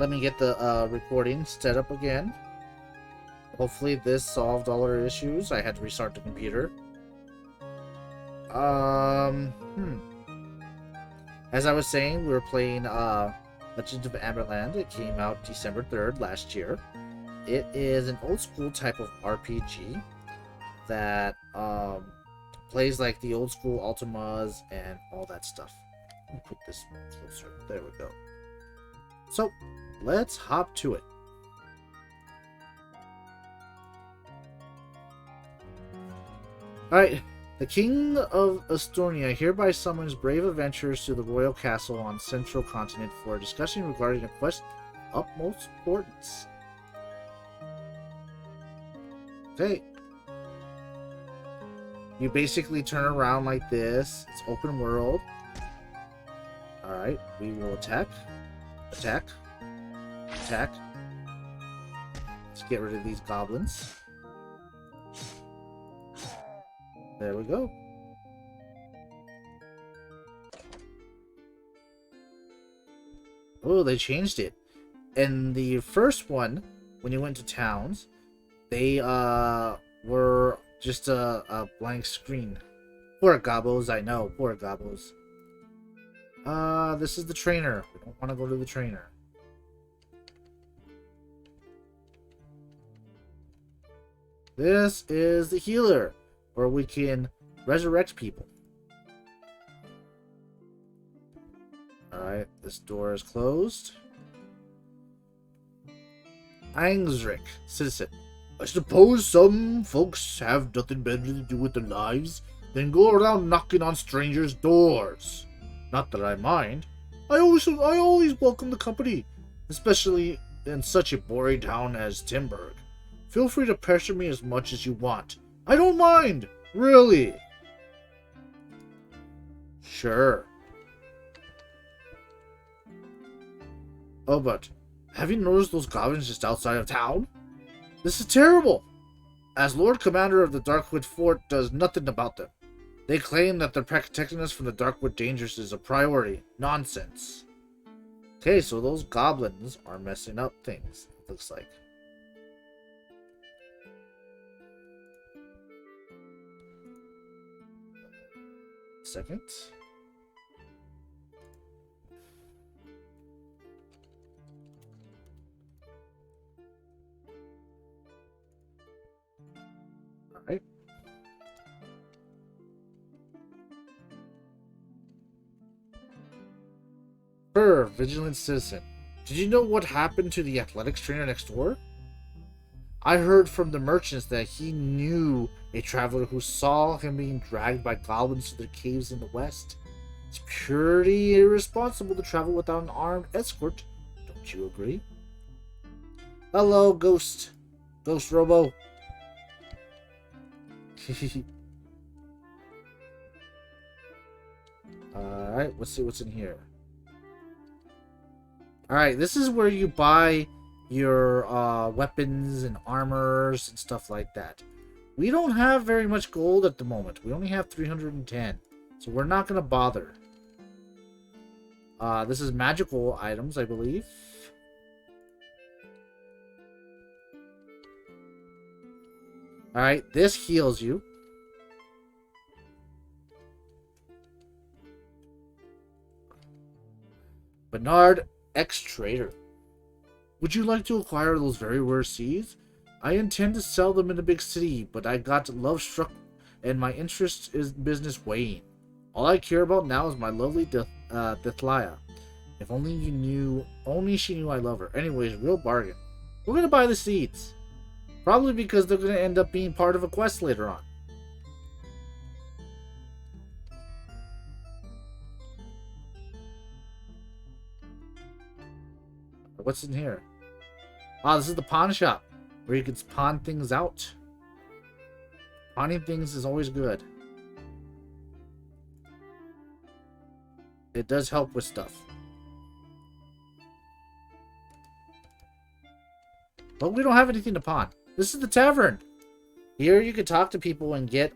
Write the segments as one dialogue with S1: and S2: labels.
S1: let me get the recording set up again. Hopefully this solved all our issues. I had to restart the computer. As I was saying, we were playing Legend of Amberland. It came out December 3rd last year. It is an old school type of RPG that plays like the old school Ultimas and all that stuff. Let me put this closer. There we go. So, let's hop to it. Alright, the King of Estonia hereby summons brave adventurers to the royal castle on Central Continent for a discussion regarding a quest of utmost importance. Okay. You basically turn around like this. It's open world. Alright, we will attack. Attack. Attack. Let's get rid of these goblins. There we go. Oh, they changed it. In the first one, when you went to towns, they were just a blank screen. Poor gobos, I know. Poor gobos. This is the trainer. We don't want to go to the trainer. This is the healer, where we can resurrect people. Alright, this door is closed. Angsrick, citizen. I suppose some folks have nothing better to do with their lives than go around knocking on strangers' doors. Not that I mind. I always welcome the company, especially in such a boring town as Timburg. Feel free to pressure me as much as you want. I don't mind, really. Sure. Oh, but have you noticed those goblins just outside of town? This is terrible. As Lord Commander of the Darkwood Fort does nothing about them. They claim that their protecting us from the Darkwood dangers is a priority. Nonsense. Okay, so those goblins are messing up things, it looks like. Second. Alright. Vigilant citizen. Did you know what happened to the athletics trainer next door? I heard from the merchants that he knew a traveler who saw him being dragged by goblins to the caves in the west. It's pretty irresponsible to travel without an armed escort. Don't you agree? Hello, Ghost. Ghost Robo. Alright, let's see what's in here. Alright, this is where you buy your weapons and armors and stuff like that. We don't have very much gold at the moment. We only have 310. So we're not going to bother. This is magical items, I believe. Alright, this heals you. Bernard X-Trader. Would you like to acquire those very rare seeds? I intend to sell them in a big city, but I got love struck and my interest is business weighing. All I care about now is my lovely Deathlia. If only you knew, only she knew I love her. Anyways, real bargain. We're gonna buy the seeds. Probably because they're gonna end up being part of a quest later on. What's in here? Ah, this is the pawn shop, where you can pawn things out. Pawning things is always good. It does help with stuff. But we don't have anything to pawn. This is the tavern. Here you can talk to people and get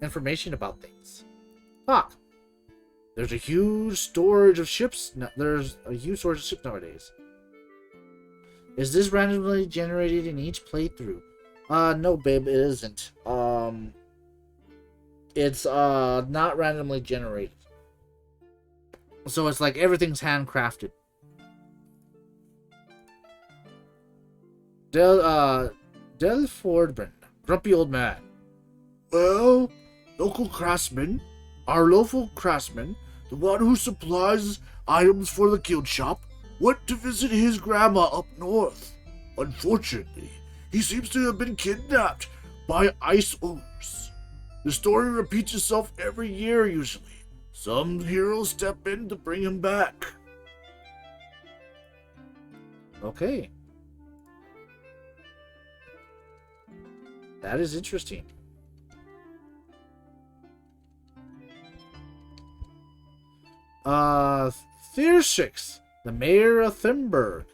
S1: information about things. Talk. There's a huge storage of ships. There's a huge storage of ships nowadays. Is this randomly generated in each playthrough? No, babe, it isn't. It's not randomly generated. So it's like everything's handcrafted. Del Fordman, grumpy old man. Well, our local craftsman, the one who supplies items for the guild shop, went to visit his grandma up north. Unfortunately, he seems to have been kidnapped by ice ogres. The story repeats itself every year usually. Some heroes step in to bring him back. Okay. That is interesting. Thiersix, the mayor of Thimberg.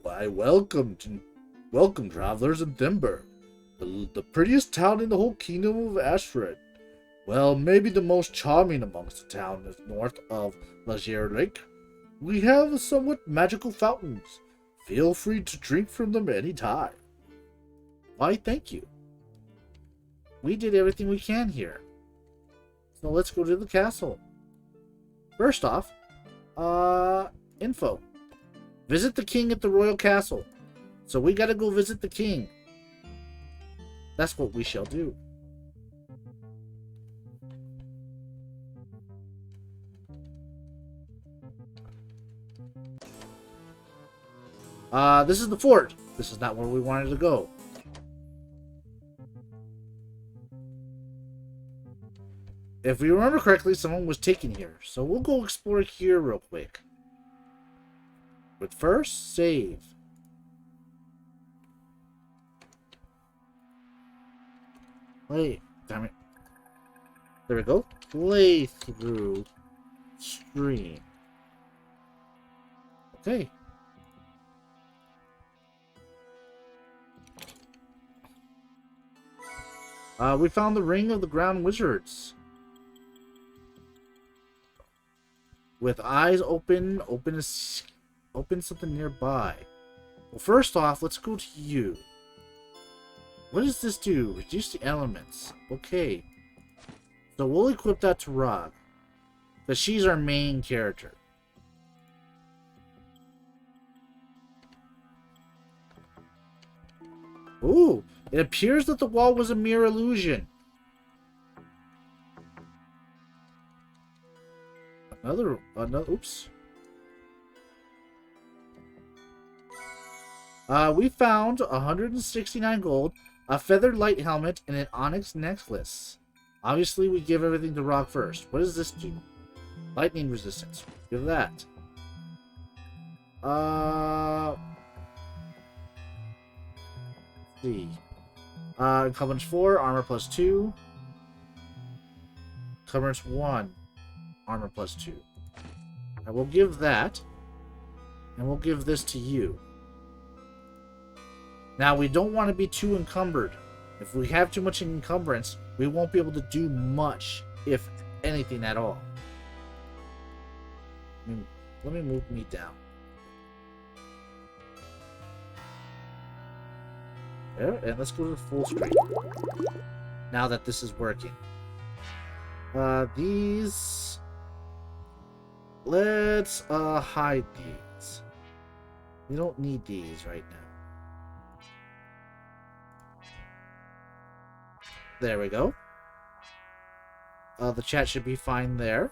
S1: Why, welcome, travelers in Thimberg, the prettiest town in the whole kingdom of Ashred. Well, maybe the most charming amongst the town is north of Legend Lake. We have somewhat magical fountains. Feel free to drink from them any time. Why, thank you. We did everything we can here. So let's go to the castle. First off, info. Visit the king at the royal castle. So we gotta go visit the king. That's what we shall do. This is the fort. This is not where we wanted to go. If we remember correctly, someone was taken here. So we'll go explore here real quick. But first, save. Wait, damn it. There we go. Playthrough stream. Okay. We found the Ring of the Ground Wizards. With eyes open something nearby. Well, first off, let's go to you. What does this do? Reduce the elements. Okay. So we'll equip that to Rog. Because she's our main character. Ooh, it appears that the wall was a mere illusion. Another, oops. We found 169 gold, a feathered light helmet, and an onyx necklace. Obviously, we give everything to Rock first. What does this do? Lightning resistance. Give that. Let's see. Encumbrance 4, armor plus 2. Encumbrance 1, armor plus 2. I will give that. And we'll give this to you. Now, we don't want to be too encumbered. If we have too much encumbrance, we won't be able to do much, if anything at all. Let me move me down. There, and let's go to full screen. Now that this is working. These... Let's hide these. We don't need these right now. There we go. The chat should be fine there.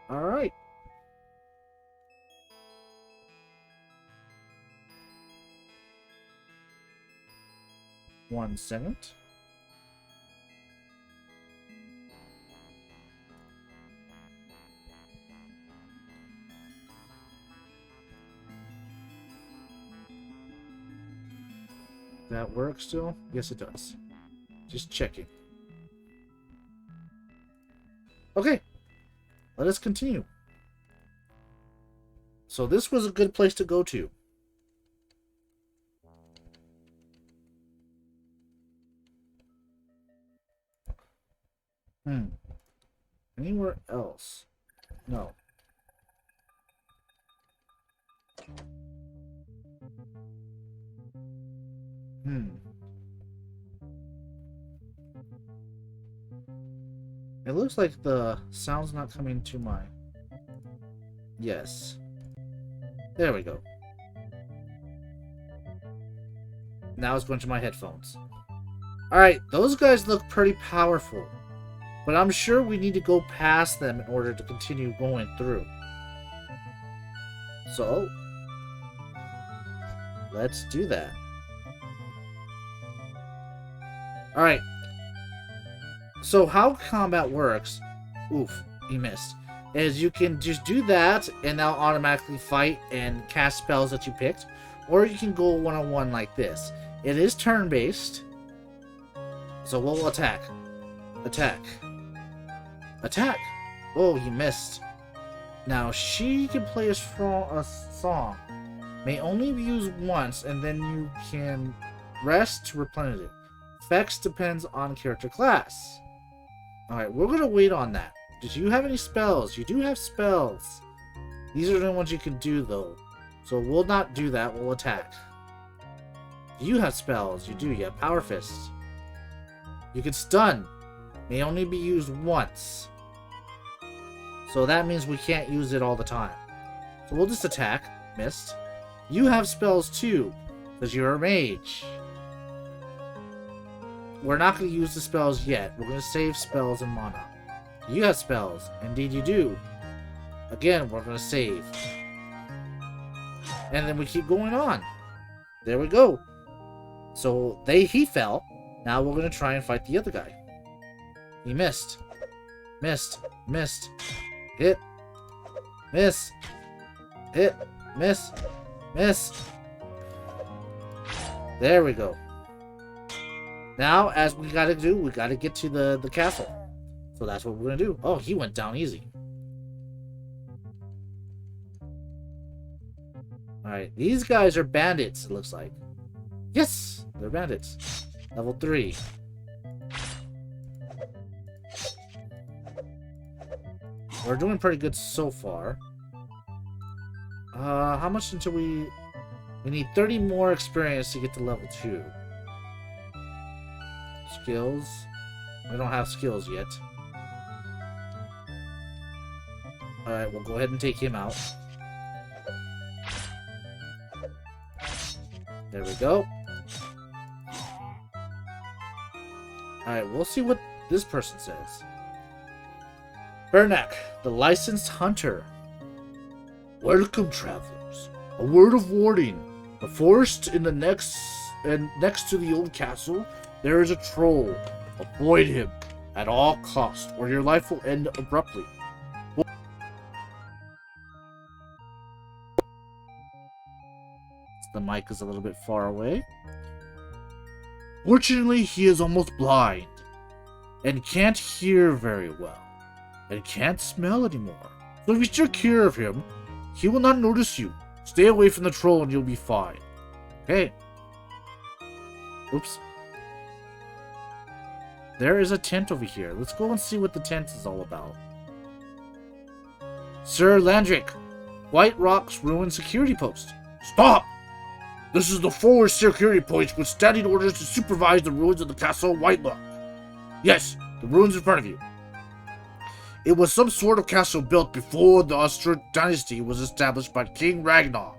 S1: Alright. One second. That works still? Yes, it does. Just checking. Okay. Let us continue. So this was a good place to go to. Anywhere else? No. It looks like the sound's not coming to my... Yes. There we go. Now it's going to my headphones. Alright, those guys look pretty powerful. But I'm sure we need to go past them in order to continue going through. So, let's do that. Alright. So how combat works... Oof, he missed. Is you can just do that and now automatically fight and cast spells that you picked. Or you can go one-on-one like this. It is turn-based. So we'll attack. Attack. Attack! Oh, he missed. Now, she can play a song. May only be used once, and then you can rest to replenish it. Effects depends on character class. Alright, we're going to wait on that. Did you have any spells? You do have spells. These are the ones you can do, though. So we'll not do that. We'll attack. You have spells. You do. You have Power Fist. You can stun. May only be used once. So that means we can't use it all the time. So we'll just attack. Missed. You have spells too, because you're a mage. We're not going to use the spells yet. We're going to save spells and mana. You have spells. Indeed you do. Again, we're going to save. And then we keep going on. There we go. So he fell. Now we're going to try and fight the other guy. He missed. Missed. Missed. Hit. Miss. Hit. Miss. Miss. There we go. Now, as we gotta do, we gotta get to the castle. So that's what we're gonna do. Oh, he went down easy. Alright, these guys are bandits, it looks like. Yes! They're bandits. Level 3. We're doing pretty good so far. How much until we... We need 30 more experience to get to level 2. Skills. We don't have skills yet. Alright, we'll go ahead and take him out. There we go. Alright, we'll see what this person says. Bernac, the licensed hunter. Welcome, travelers. A word of warning. The forest in the next to the old castle, there is a troll. Avoid him at all costs, or your life will end abruptly. The mic is a little bit far away. Fortunately, he is almost blind and can't hear very well and can't smell anymore. So if you take care of him, he will not notice you. Stay away from the troll and you'll be fine. Okay. Oops. There is a tent over here. Let's go and see what the tent is all about. Sir Landrick, White Rock's ruined security post. Stop! This is the forward security post with standing orders to supervise the ruins of the castle of White Rock. Yes, the ruins in front of you. It was some sort of castle built before the Austrian dynasty was established by King Ragnar.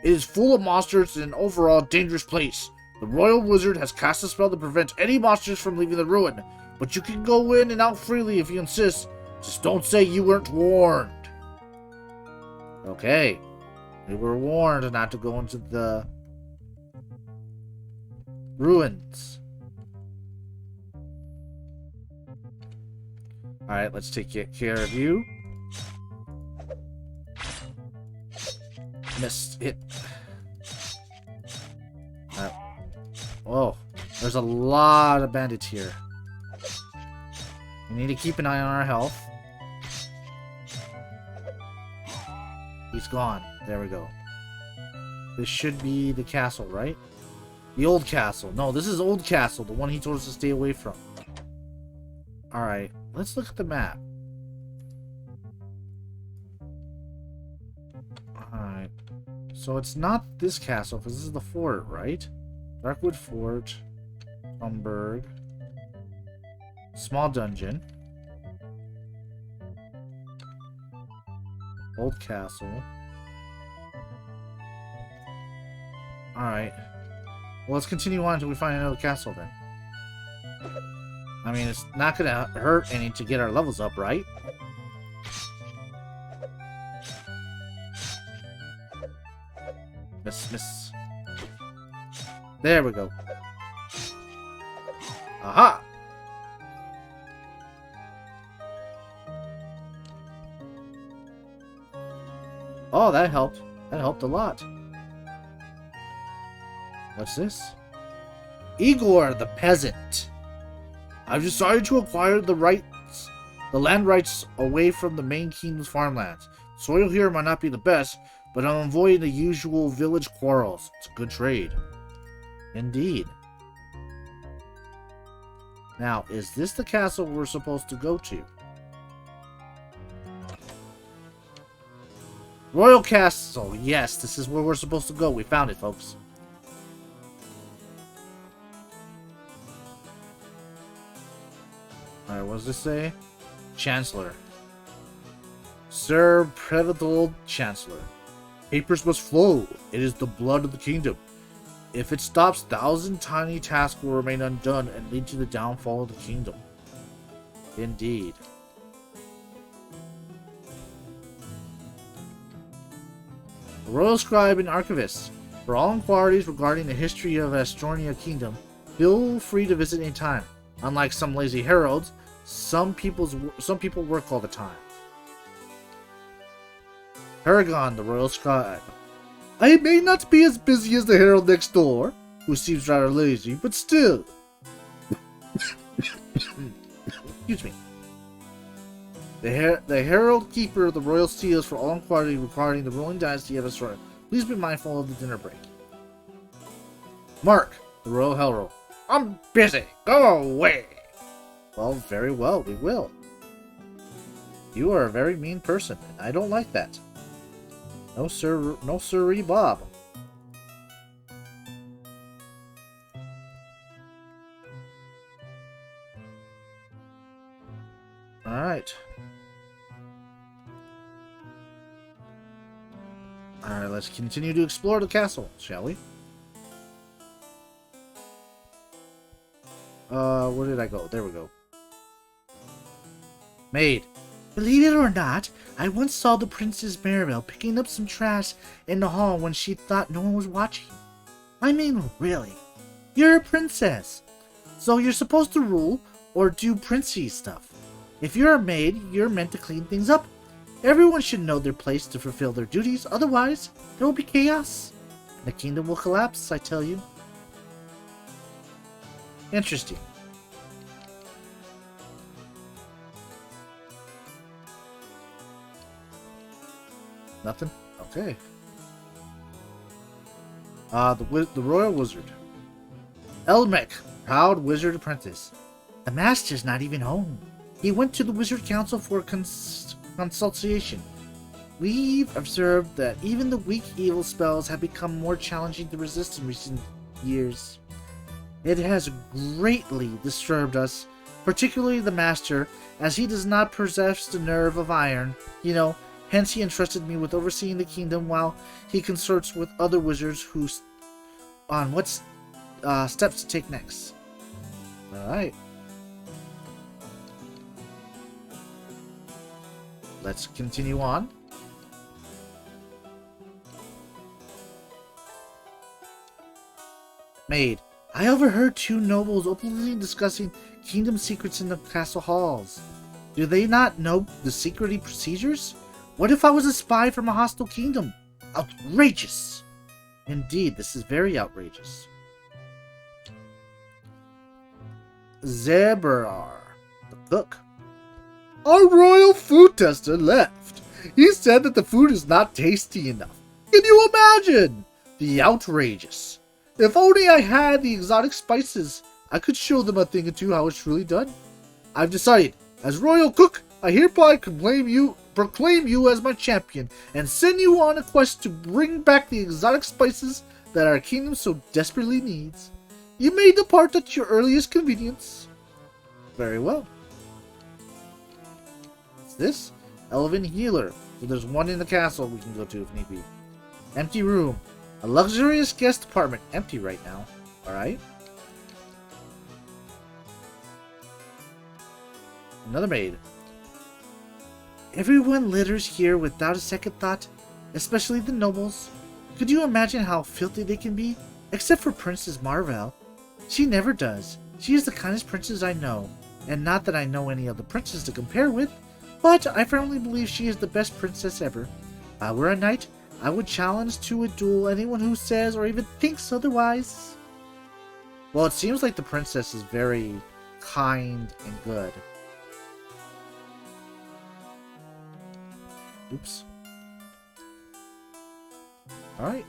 S1: It is full of monsters and an overall dangerous place. The royal wizard has cast a spell to prevent any monsters from leaving the ruin, but you can go in and out freely if you insist. Just don't say you weren't warned. Okay. We were warned not to go into the ruins. Alright, let's take care of you. Missed it. Oh, there's a lot of bandits here. We need to keep an eye on our health. He's gone. There we go. This should be the castle, right? The old castle. No, this is old castle. The one he told us to stay away from. Alright, let's look at the map. So it's not this castle, because this is the fort, right? Darkwood Fort. Umberg. Small dungeon. Old castle. Alright. Well, let's continue on until we find another castle then. I mean, it's not gonna hurt any to get our levels up, right? Miss. There we go. Aha! Oh, that helped. That helped a lot. What's this? Igor the peasant. I've decided to acquire the land rights away from the main kingdom's farmlands. Soil here might not be the best, but I'm avoiding the usual village quarrels. It's a good trade. Indeed. Now, is this the castle we're supposed to go to? Royal Castle. Yes, this is where we're supposed to go. We found it, folks. Alright, what does this say? Chancellor. Sir Prevotald Chancellor. Papers must flow. It is the blood of the kingdom. If it stops, 1,000 tiny tasks will remain undone and lead to the downfall of the kingdom. Indeed. The Royal Scribe and Archivist. For all inquiries regarding the history of Astornia Kingdom, feel free to visit any time. Unlike some lazy heralds, some people work all the time. Paragon, the Royal Scribe. I may not be as busy as the herald next door, who seems rather lazy, but still. Excuse me. The herald keeper of the royal seals for all inquiry regarding the ruling dynasty of Astornia. Please be mindful of the dinner break. Mark, the royal herald. I'm busy. Go away. Well, very well. We will. You are a very mean person, and I don't like that. No, sir. No, sirree, Bob. Alright. Alright, let's continue to explore the castle, shall we? Where did I go? There we go. Maid. Believe it or not, I once saw the Princess Maribel picking up some trash in the hall when she thought no one was watching. I mean, really. You're a princess, so you're supposed to rule or do princey stuff. If you're a maid, you're meant to clean things up. Everyone should know their place to fulfill their duties, otherwise there will be chaos. And the kingdom will collapse, I tell you. Interesting. Nothing? Okay. The Royal Wizard. Elmec, proud wizard apprentice. The master's not even home. He went to the Wizard Council for consultation. We've observed that even the weak evil spells have become more challenging to resist in recent years. It has greatly disturbed us, particularly the master, as he does not possess the nerve of iron, hence he entrusted me with overseeing the kingdom while he consorts with other wizards on what steps to take next. Alright. Let's continue on. Maid. I overheard two nobles openly discussing kingdom secrets in the castle halls. Do they not know the security procedures? What if I was a spy from a hostile kingdom? Outrageous! Indeed, this is very outrageous. Zeberar, the cook. Our royal food tester left. He said that the food is not tasty enough. Can you imagine? The outrageous. If only I had the exotic spices, I could show them a thing or two how it's truly done. I've decided, as royal cook, I hereby proclaim you as my champion and send you on a quest to bring back the exotic spices that our kingdom so desperately needs. You may depart at your earliest convenience. Very well. What's this? Elven healer. So there's one in the castle we can go to if need be. Empty room. A luxurious guest apartment. Empty right now. Alright. Another maid. Everyone litters here without a second thought, especially the nobles. Could you imagine how filthy they can be? Except for Princess Marvel. She never does. She is the kindest princess I know. And not that I know any other princess to compare with, but I firmly believe she is the best princess ever. If I were a knight, I would challenge to a duel anyone who says or even thinks otherwise. Well, it seems like the princess is very kind and good. Oops. Alright.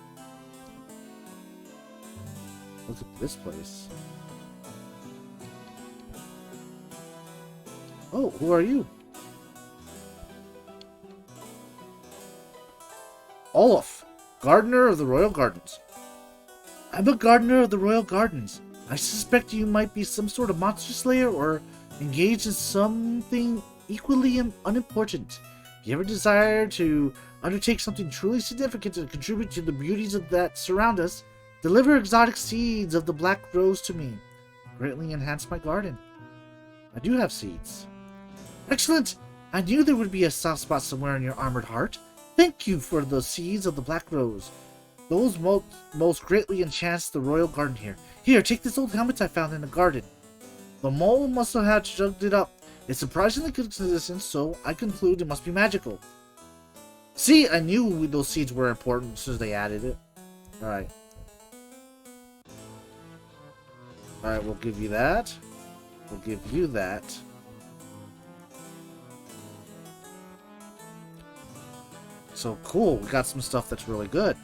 S1: Look at this place. Oh, who are you? Olaf, gardener of the Royal Gardens. I'm a gardener of the Royal Gardens. I suspect you might be some sort of monster slayer or engaged in something equally unimportant. If you ever desire to undertake something truly significant and contribute to the beauties that surround us, deliver exotic seeds of the black rose to me. Greatly enhance my garden. I do have seeds. Excellent! I knew there would be a soft spot somewhere in your armored heart. Thank you for the seeds of the black rose. Those most greatly enchants the royal garden here. Here, take this old helmet I found in the garden. The mole must have chugged it up. It's surprisingly good consistency, so I conclude it must be magical. See, I knew those seeds were important as soon as they added it. Alright. Alright, we'll give you that. We'll give you that. So cool, we got some stuff that's really good.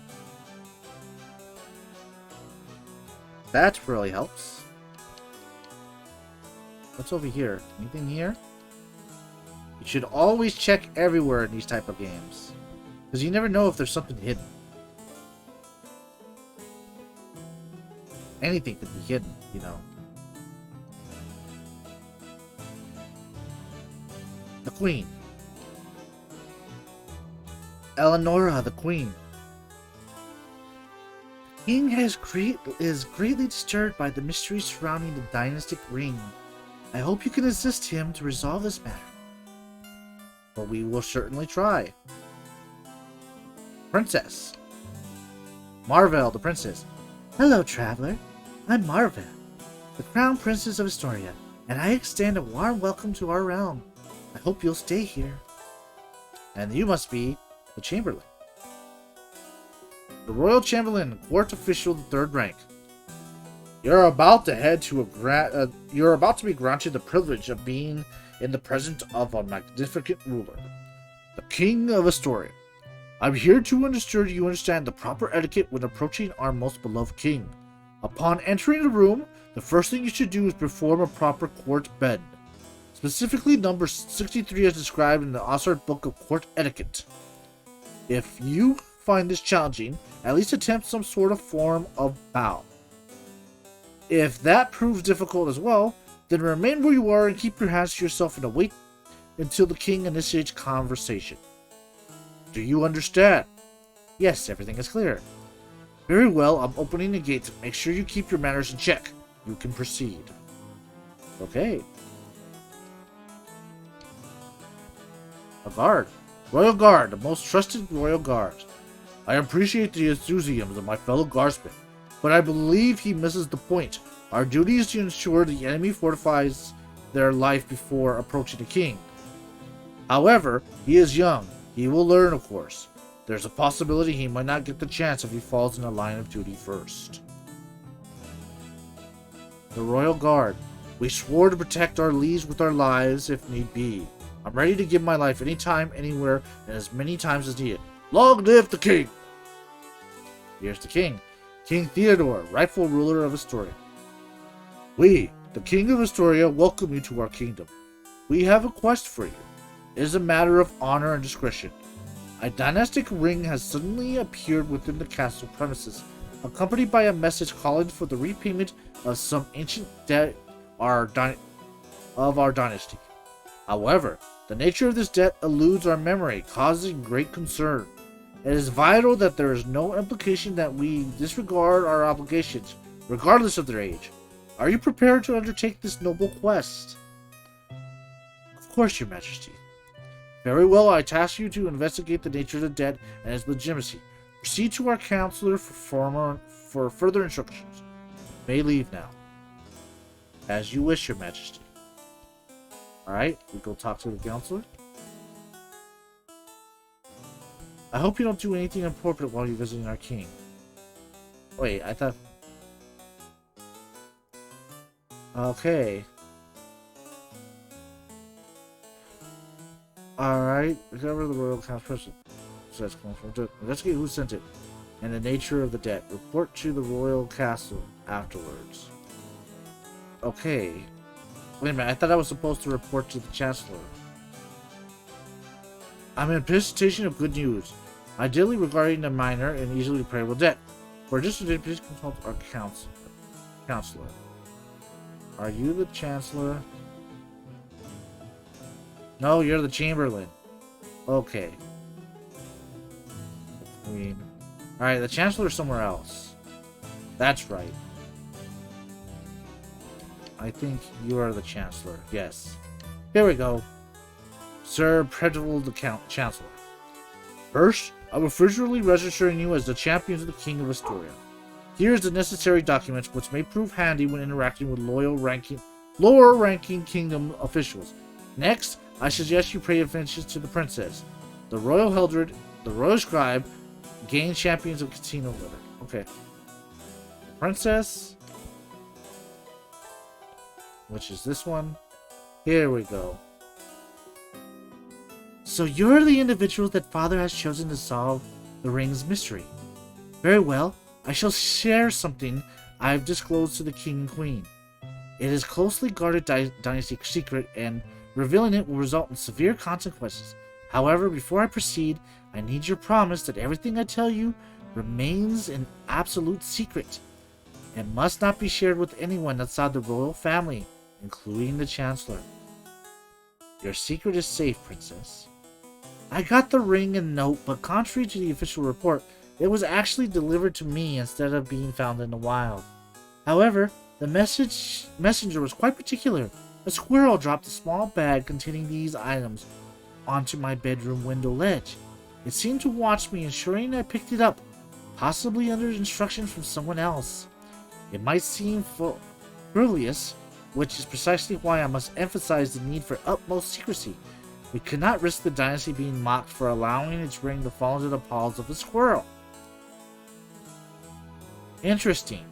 S1: That really helps. What's over here? Anything here? You should always check everywhere in these type of games, because you never know if there's something hidden. Anything could be hidden, you know. The Queen. Eleonora, the Queen. The King is greatly disturbed by the mystery surrounding the dynastic ring. I hope you can assist him to resolve this matter. But we will certainly try. Princess. Marvel, the princess. Hello, traveler. I'm Marvel, the Crown Princess of Astoria, and I extend a warm welcome to our realm. I hope you'll stay here. And you must be the Chamberlain. The Royal Chamberlain, court official, the third rank. You're about to be granted the privilege of being in the presence of a magnificent ruler, the King of Astoria. I'm here to ensure you understand the proper etiquette when approaching our most beloved king. Upon entering the room, the first thing you should do is perform a proper court bend, specifically number 63 as described in the Oxford Book of Court Etiquette. If you find this challenging, at least attempt some sort of form of bow. If that proves difficult as well, then remain where you are and keep your hands to yourself and wait until the king initiates conversation. Do you understand? Yes, everything is clear. Very well, I'm opening the gates. Make sure you keep your manners in check. You can proceed. Okay. A guard. Royal Guard, the most trusted Royal Guard. I appreciate the enthusiasm of my fellow guardsmen, but I believe he misses the point. Our duty is to ensure the enemy fortifies their life before approaching the king. However, he is young. He will learn, of course. There's a possibility he might not get the chance if he falls in the line of duty first. The Royal Guard. We swore to protect our liege with our lives if need be. I'm ready to give my life anytime, anywhere, and as many times as needed. Long live the king! Here's the king. King Theodore, rightful ruler of Astoria. We, the King of Astoria, welcome you to our kingdom. We have a quest for you. It is a matter of honor and discretion. A dynastic ring has suddenly appeared within the castle premises, accompanied by a message calling for the repayment of some ancient debt of our dynasty. However, the nature of this debt eludes our memory, causing great concern. It is vital that there is no implication that we disregard our obligations, regardless of their age. Are you prepared to undertake this noble quest? Of course, Your Majesty. Very well, I task you to investigate the nature of the debt and its legitimacy. Proceed to our counselor for further instructions. You may leave now. As you wish, Your Majesty. Alright, we go talk to the counselor. I hope you don't do anything inappropriate while you're visiting our king. Wait, I thought... Okay. Alright, recover the royal count's person. Investigate who sent it, and the nature of the debt. Report to the royal castle afterwards. Okay. Wait a minute, I thought I was supposed to report to the chancellor. I'm in anticipation of good news, ideally regarding the minor and easily repayable debt. For additional, please consult our counselor. Are you the chancellor? No, you're the chamberlain. Okay. Queen. Alright, the chancellor's somewhere else. That's right. I think you are the chancellor. Yes. Here we go. Sir Predval the Chancellor. First, I will officially registering you as the champion of the King of Astoria. Here is the necessary documents which may prove handy when interacting with lower ranking kingdom officials. Next, I suggest you pay attention to the princess. The royal Hildred, the royal scribe, gain champions of casino litter. Okay. Princess. Which is this one. Here we go. So you're the individual that Father has chosen to solve the ring's mystery. Very well, I shall share something I've disclosed to the King and Queen. It is closely guarded dynasty secret, and revealing it will result in severe consequences. However, before I proceed, I need your promise that everything I tell you remains an absolute secret. It must not be shared with anyone outside the royal family, including the Chancellor. Your secret is safe, Princess. I got the ring and note, but contrary to the official report, it was actually delivered to me instead of being found in the wild. However, the messenger was quite particular. A squirrel dropped a small bag containing these items onto my bedroom window ledge. It seemed to watch me, ensuring I picked it up, possibly under instruction from someone else. It might seem frivolous, which is precisely why I must emphasize the need for utmost secrecy. We cannot risk the dynasty being mocked for allowing its ring to fall into the paws of a squirrel. Interesting.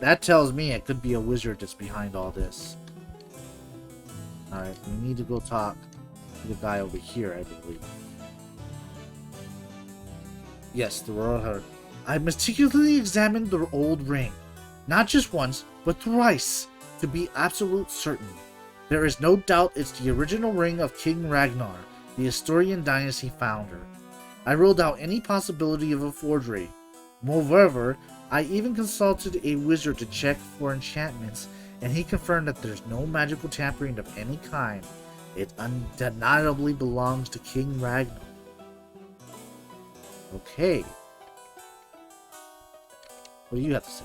S1: That tells me it could be a wizard that's behind all this. Alright, we need to go talk to the guy over here, I believe. Yes, the royal herd. I meticulously examined the old ring. Not just once, but thrice, to be absolute certain. There is no doubt it's the original ring of King Ragnar, the Asturian dynasty founder. I ruled out any possibility of a forgery. Moreover, I even consulted a wizard to check for enchantments, and he confirmed that there's no magical tampering of any kind. It undeniably belongs to King Ragnar. Okay. What do you have to say?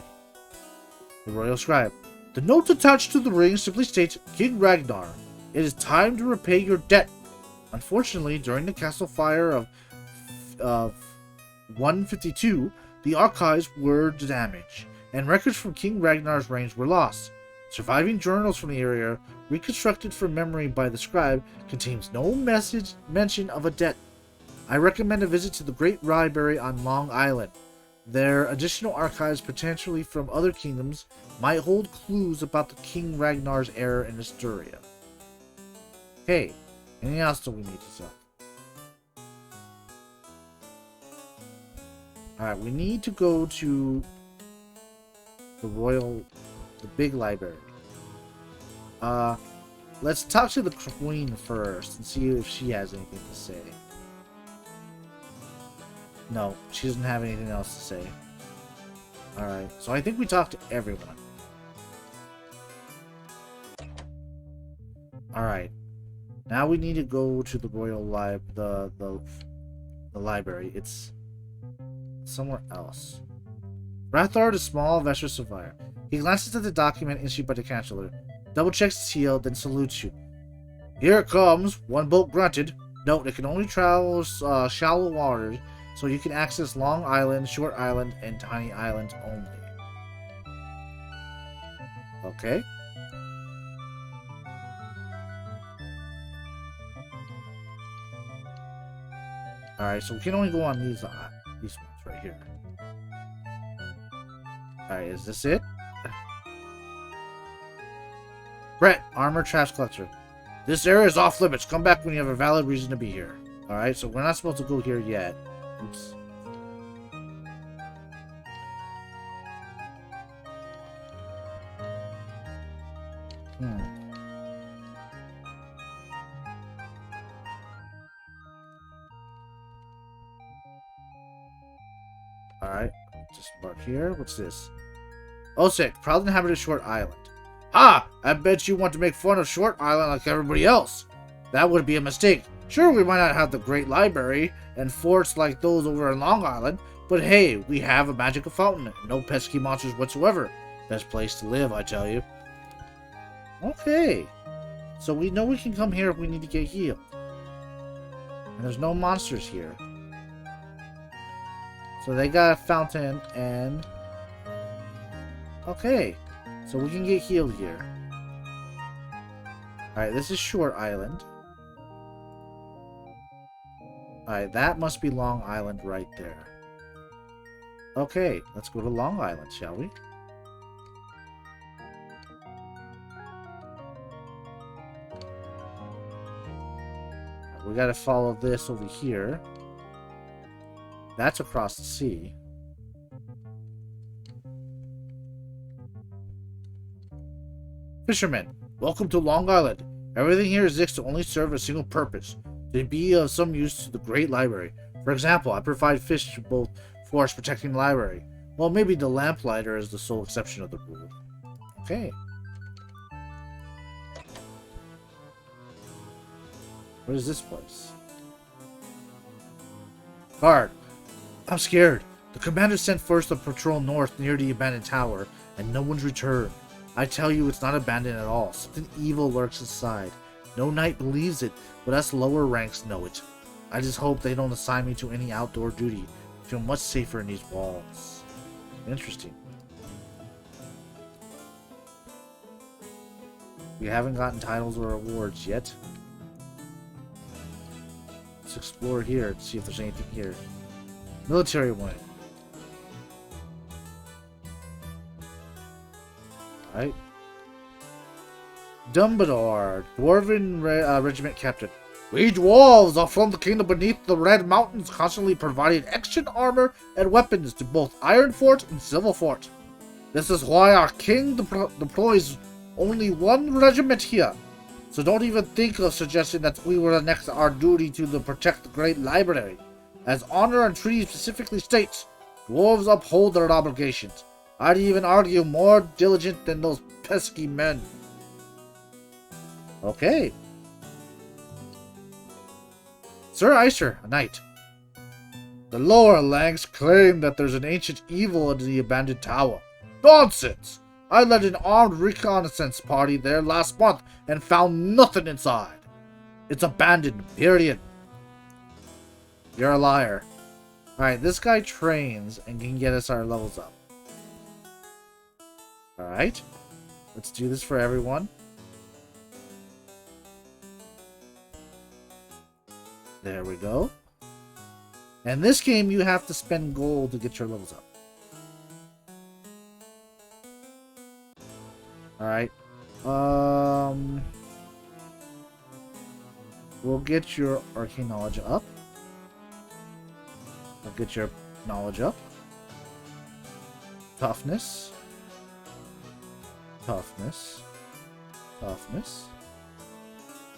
S1: The royal scribe. The note attached to the ring simply states, King Ragnar, it is time to repay your debt. Unfortunately, during the castle fire of 152, the archives were damaged, and records from King Ragnar's reigns were lost. Surviving journals from the area, reconstructed from memory by the scribe, contains no mention of a debt. I recommend a visit to the Great Library on Long Island. Their additional archives, potentially from other kingdoms, might hold clues about the King Ragnar's era in Astoria. Okay, anything else that we need to sell? Alright, we need to go to the big library. let's talk to the queen first and see if she has anything to say. No, she doesn't have anything else to say. Alright, so I think we talked to everyone. Alright. Now we need to go to the royal the library. It's somewhere else. Rathard is small, Vestra Surveyor. He glances at the document issued by the Chancellor, double checks the seal, then salutes you. Here it comes. One boat granted. Note, it can only travel shallow waters, so you can access Long Island, Short Island, and Tiny Islands only. Okay. Alright, so we can only go on these ones right here. Alright, is this it? Brett, Armor Trash Collector. This area is off limits. Come back when you have a valid reason to be here. Alright, so we're not supposed to go here yet. Oops. Alright, just mark here. What's this? Osek, proud inhabitant of Short Island. Ah! I bet you want to make fun of Short Island like everybody else. That would be a mistake. Sure, we might not have the great library and forts like those over in Long Island, but hey, we have a magical fountain. No pesky monsters whatsoever. Best place to live, I tell you. Okay. So we know we can come here if we need to get healed. And there's no monsters here. So they got a fountain and... Okay. So we can get healed here. Alright, this is Short Island. Alright, that must be Long Island right there. Okay, let's go to Long Island, shall we? We gotta follow this over here. That's across the sea. Fishermen, welcome to Long Island. Everything here exists to only serve a single purpose, to be of some use to the great library. For example, I provide fish to both force protecting the library. Well, maybe the lamplighter is the sole exception of the rule. Okay. What is this place? Guard, I'm scared. The commander sent first a patrol north near the abandoned tower, and no one's returned. I tell you, it's not abandoned at all. Something evil lurks inside. No knight believes it, but us lower ranks know it. I just hope they don't assign me to any outdoor duty. I feel much safer in these walls. Interesting. We haven't gotten titles or awards yet. Let's explore here to see if there's anything here. Military wing. Alright. Dumbledore, Dwarven Regiment Captain. We dwarves are from the kingdom beneath the Red Mountains, constantly providing extra armor and weapons to both Iron Fort and Silver Fort. This is why our king deploys only one regiment here. So don't even think of suggesting that we will annex our duty to protect the great library. As honor and treaty specifically states, dwarves uphold their obligations. I'd even argue more diligent than those pesky men. Okay. Sir Icer, a knight. The lower ranks claim that there's an ancient evil in the abandoned tower. Nonsense! I led an armed reconnaissance party there last month and found nothing inside. It's abandoned, period. You're a liar. Alright, this guy trains and can get us our levels up. Alright. Let's do this for everyone. There we go. And this game, you have to spend gold to get your levels up. Alright. We'll get your arcane knowledge up. We'll get your knowledge up. Toughness. Toughness. Toughness.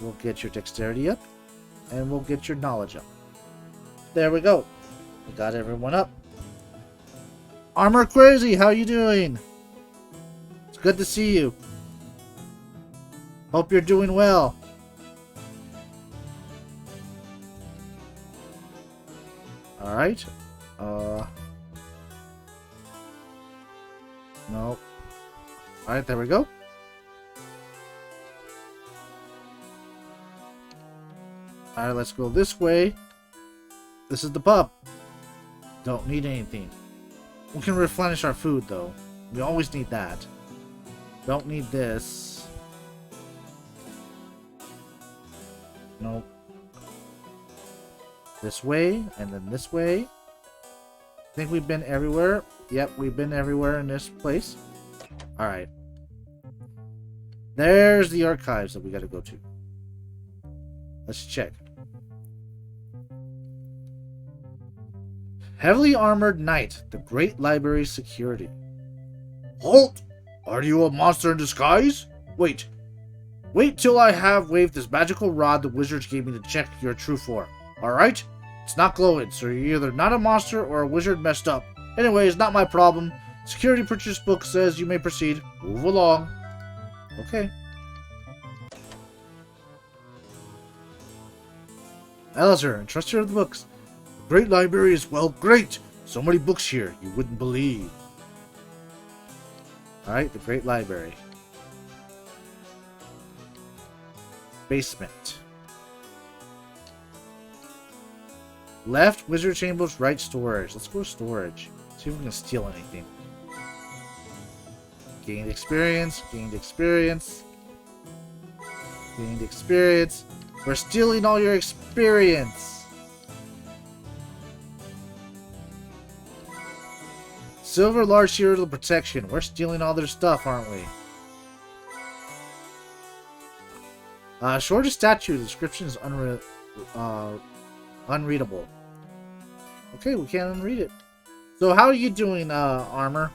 S1: We'll get your dexterity up. And we'll get your knowledge up. There we go. We got everyone up. Armor Crazy, how you doing? It's good to see you. Hope you're doing well. Alright. No. Alright, there we go. Alright, let's go this way. This is the pub. Don't need anything. We can replenish our food, though. We always need that. Don't need this. Nope. This way, and then this way. I think we've been everywhere. Yep, we've been everywhere in this place. Alright. There's the archives that we gotta go to. Let's check. Heavily armored knight, the Great Library security. Halt! Are you a monster in disguise? Wait. Wait till I have waved this magical rod the wizards gave me to check your true form. Alright? It's not glowing, so you're either not a monster or a wizard messed up. Anyway, it's not my problem. Security purchase book says you may proceed. Move along. Okay. Alistair, entrust her the books. The Great Library is, well, great! So many books here, you wouldn't believe. Alright, the Great Library. Basement. Left, Wizard Chambers, right, storage. Let's go to storage. See if we can steal anything. Gained experience, gained experience. Gained experience. We're stealing all your experience. Silver large shield of protection. We're stealing all their stuff, aren't we? Shortest statue. The description is unreadable. Okay, we can't unread it. So how are you doing, Armor?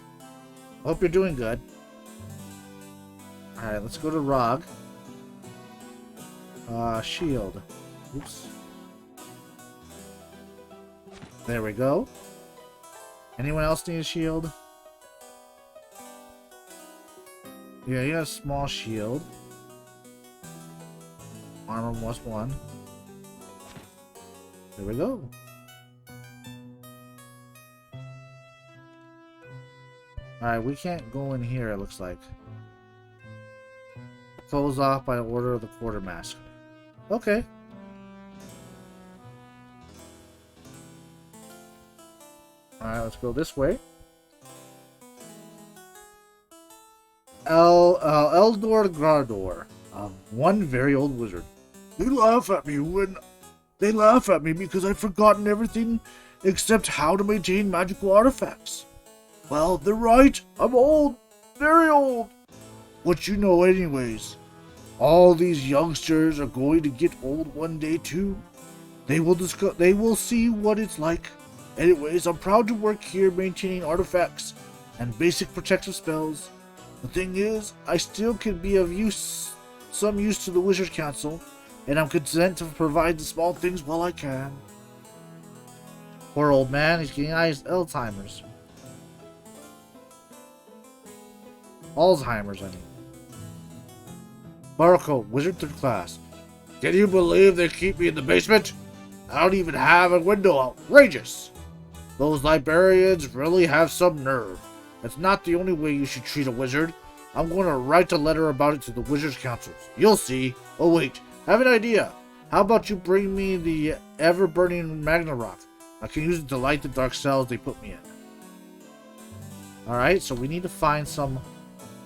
S1: Hope you're doing good. Alright, let's go to Rog. Shield. Oops. There we go. Anyone else need a shield? Yeah, you got a small shield. Armor +1. There we go. Alright, we can't go in here, it looks like. Close off by order of the quartermaster. Okay. Alright, let's go this way. Eldor Gardor. One very old wizard. They laugh at me because I've forgotten everything except how to maintain magical artifacts. Well, they're right. I'm old. Very old. What you know anyways. All these youngsters are going to get old one day too. They will see what it's like. Anyways, I'm proud to work here maintaining artifacts and basic protective spells. The thing is, I still can be of some use to the Wizard Council, and I'm content to provide the small things while I can. Poor old man, he's getting Alzheimer's. Alzheimer's, I mean. Baruko, Wizard 3rd class. Can you believe they keep me in the basement? I don't even have a window. Outrageous! Those librarians really have some nerve. That's not the only way you should treat a wizard. I'm going to write a letter about it to the Wizards Council. You'll see. Oh wait, I have an idea. How about you bring me the ever-burning Magna Rock? I can use it to light the dark cells they put me in. Alright, so we need to find some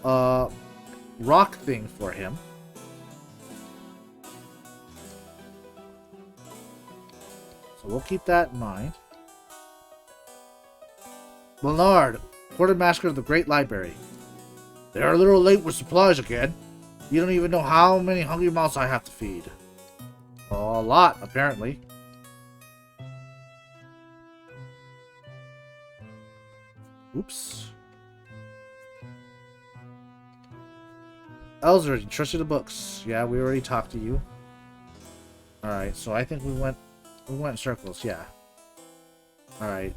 S1: rock thing for him. So we'll keep that in mind. Bernard, quartermaster of the Great Library. They're a little late with supplies again. You don't even know how many hungry mouths I have to feed. A lot, apparently. Oops. Elzer, you trusted the books. Yeah, we already talked to you. Alright, so I think we went in circles, yeah. Alright.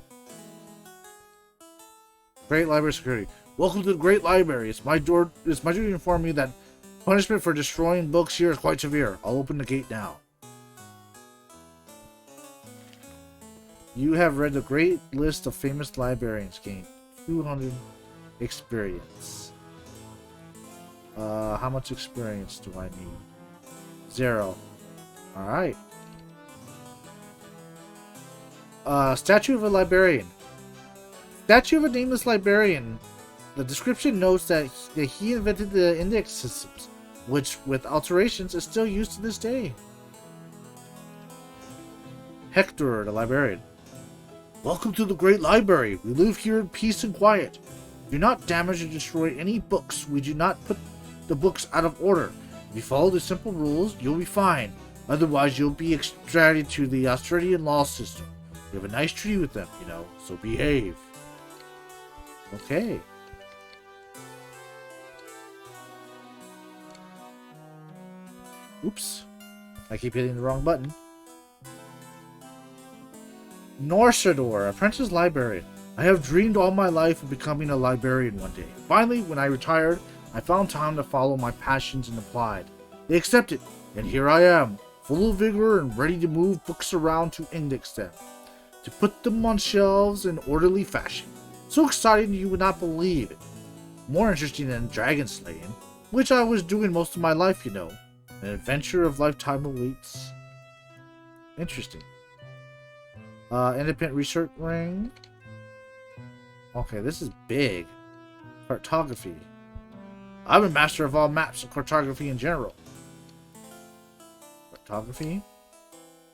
S1: Great Library Security. Welcome to the Great Library. It's my duty to inform you that punishment for destroying books here is quite severe. I'll open the gate now. You have read the great list of famous librarians. Gain 200 experience. How much experience do I need? 0. Alright. Statue of a librarian. Statue of a nameless librarian. The description notes that he invented the index systems, which, with alterations, is still used to this day. Hector, the librarian. Welcome to the Great Library. We live here in peace and quiet. Do not damage or destroy any books. We do not put the books out of order. If you follow the simple rules, you'll be fine. Otherwise, you'll be extradited to the Australian law system. We have a nice treaty with them, you know, so behave. Okay. Oops. I keep hitting the wrong button. Norsador, apprentice librarian. I have dreamed all my life of becoming a librarian one day. Finally, when I retired, I found time to follow my passions and applied. They accepted, and here I am, full of vigor and ready to move books around to index them, to put them on shelves in orderly fashion. So exciting you would not believe it. More interesting than dragon slaying, which I was doing most of my life, you know. An adventure of lifetime awaits. Interesting. Independent research ring. Okay, this is big. Cartography. I'm a master of all maps and cartography in general. Cartography?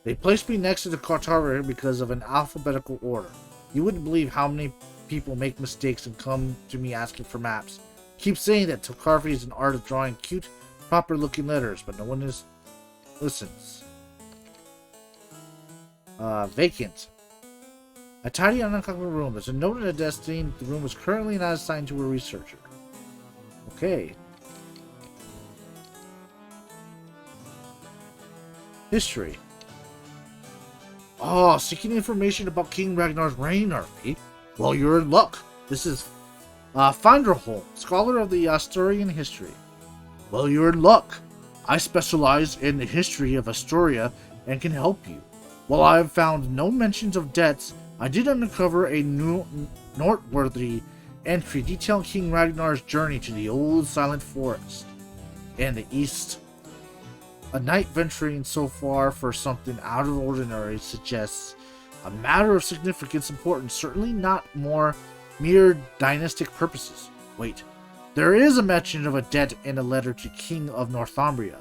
S1: They placed me next to the cartographer because of an alphabetical order. You wouldn't believe how many people make mistakes and come to me asking for maps. Keep saying that cartography is an art of drawing cute, proper-looking letters, but no one listens. Vacant. A tidy, unoccupied room. There's a note in the desk saying the room is currently not assigned to a researcher. Okay. History. Oh, seeking information about King Ragnar's reign, are we? Well, you're in luck. This is Fanderholm, scholar of the Asturian history. Well, you're in luck. I specialize in the history of Asturia and can help you. While I have found no mentions of debts, I did uncover a noteworthy entry detailing King Ragnar's journey to the old silent forest in the east. A knight venturing so far for something out of the ordinary suggests a matter of significance importance, certainly not mere dynastic purposes. Wait, there is a mention of a debt in a letter to King of Northumbria.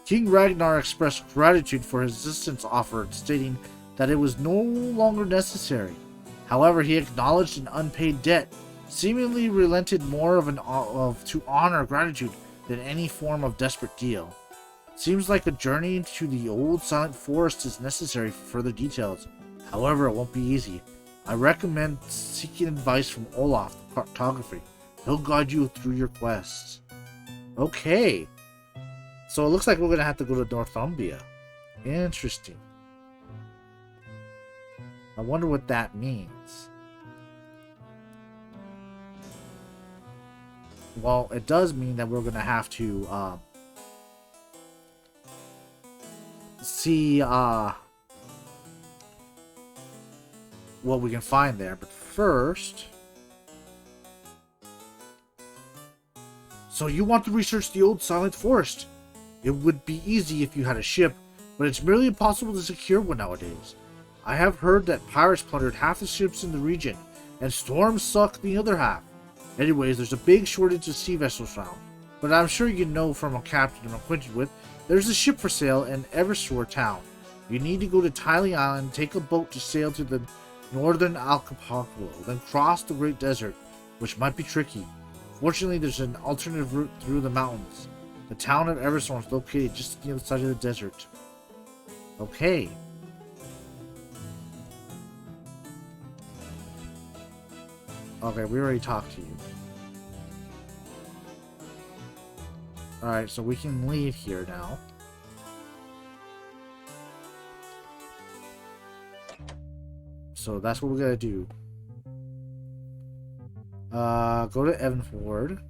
S1: King Ragnar expressed gratitude for his assistance offered, stating that it was no longer necessary. However, he acknowledged an unpaid debt, seemingly relented more to honor gratitude than any form of desperate deal. Seems like a journey to the old silent forest is necessary for further details. However, it won't be easy. I recommend seeking advice from Olaf, the cartographer. He'll guide you through your quests. Okay. So it looks like we're going to have to go to Northumbria. Interesting. I wonder what that means. Well, it does mean that we're going to have to see what we can find there. But first... So you want to research the old silent forest? It would be easy if you had a ship, but it's merely impossible to secure one nowadays. I have heard that pirates plundered half the ships in the region, and storms sucked the other half. Anyways, there's a big shortage of sea vessels found, but I'm sure you know from a captain I'm acquainted with, there's a ship for sale in Eversore town. You need to go to Tiley Island, take a boat to sail to the northern archipelago, then cross the Great Desert, which might be tricky. Fortunately, there's an alternative route through the mountains. The town of Eversore is located just on the other side of the desert. Okay. Okay, we already talked to you. Alright, so we can leave here now. So that's what we gotta do. Go to Evanford.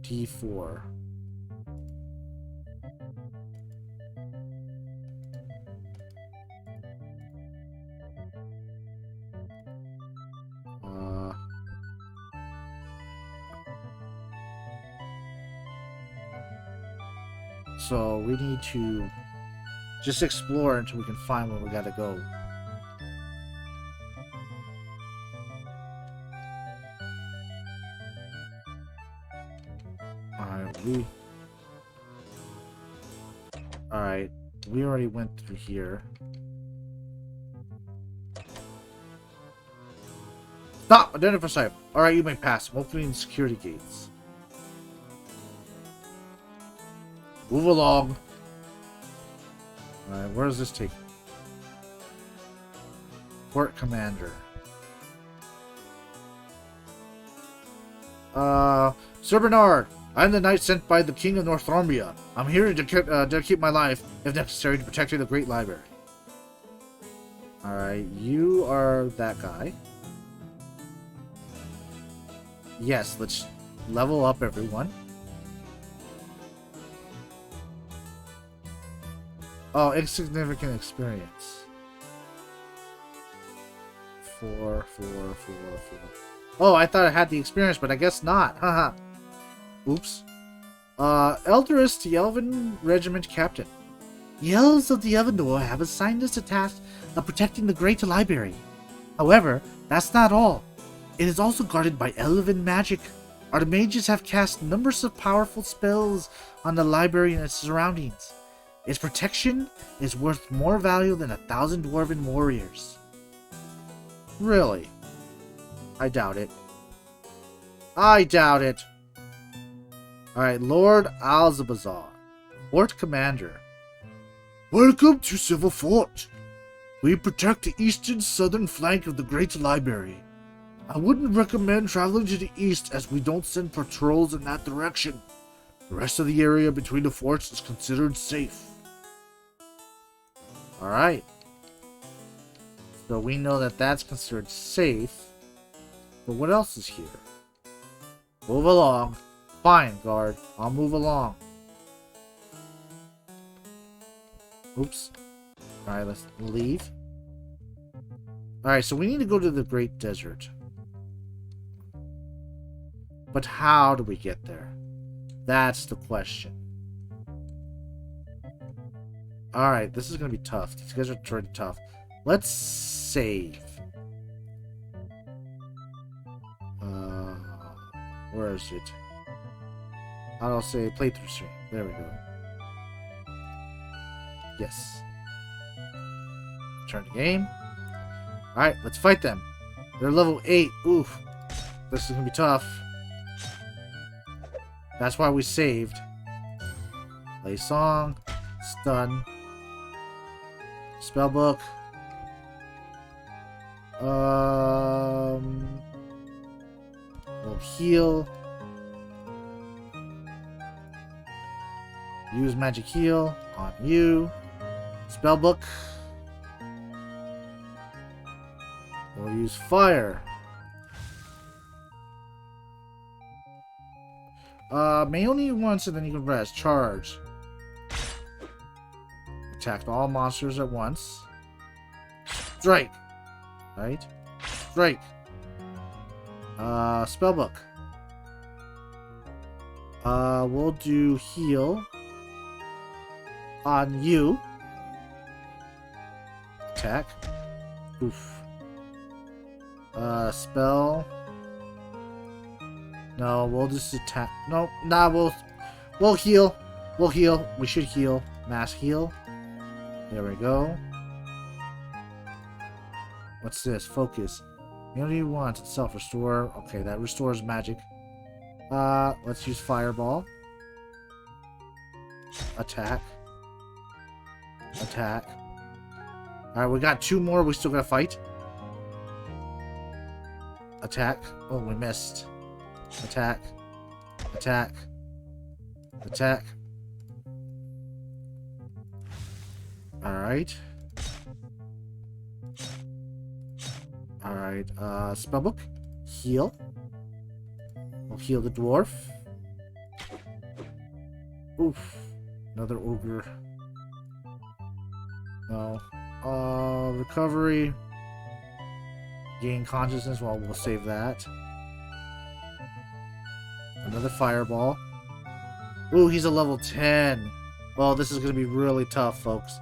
S1: T4. So we need to just explore until we can find where we gotta go. Alright, we already went through here. Stop! Identify site. Alright, you may pass. I'm opening the security gates. Move along. Alright, where does this take me? Port Commander. Sir Bernard, I am the knight sent by the King of Northumbria. I'm here to dedicate my life, if necessary, to protecting the Great Library. Alright, you are that guy. Yes, let's level up everyone. Oh, insignificant experience. 4. Oh, I thought I had the experience, but I guess not. Haha. Oops. Elderus, the Elven Regiment Captain. The Elves of the Elvenor have assigned us the task of protecting the Great Library. However, that's not all. It is also guarded by elven magic. Our mages have cast numbers of powerful spells on the library and its surroundings. Its protection is worth more value than 1,000 dwarven warriors. Really? I doubt it. I doubt it. Alright, Lord Alzabazar, Fort Commander. Welcome to Civil Fort. We protect the eastern southern flank of the Great Library. I wouldn't recommend traveling to the east as we don't send patrols in that direction. The rest of the area between the forts is considered safe. Alright. So we know that that's considered safe. But what else is here? Move along. Fine, guard. I'll move along. Oops. Alright, let's leave. Alright, so we need to go to the Great Desert. But how do we get there? That's the question. Alright, this is going to be tough. These guys are pretty tough. Let's save. Where is it? I'll say playthrough stream. There we go. Yes. Turn the game. Alright, let's fight them. They're level 8. Oof. This is going to be tough. That's why we saved. Play song. Stun. Spellbook. We'll heal. Use magic heal on you. Spellbook. We'll use fire. May only once and then you can rest. Charge. Attack all monsters at once. Strike. Right? Strike. Spellbook. We'll do heal on you. Attack. Oof. Spell. No, we'll just attack. No, nah, we'll heal. We'll heal. We should heal. Mass heal. There we go. What's this? Focus. Immunity wants itself restore. Okay, that restores magic. Let's use fireball. Attack. Attack. Alright, we got 2 more. We still gotta fight. Attack. Oh, we missed. Attack. Attack. Attack. Alright. Alright, spellbook. Heal. We'll heal the dwarf. Oof. Another ogre. No. Recovery. Gain consciousness. Well, we'll save that. Another fireball. Ooh, he's a level 10. Well, this is going to be really tough, folks.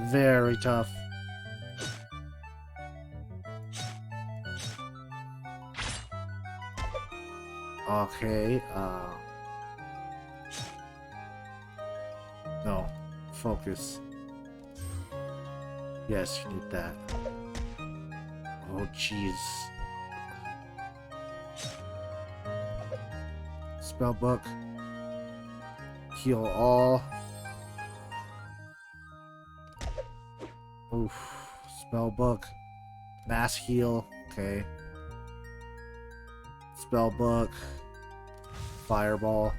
S1: Very tough. Okay, no. Focus. Yes, you need that. Oh, jeez. Spellbook. Heal all. Oof. Spellbook. Mass heal. Okay. Spellbook. Fireball.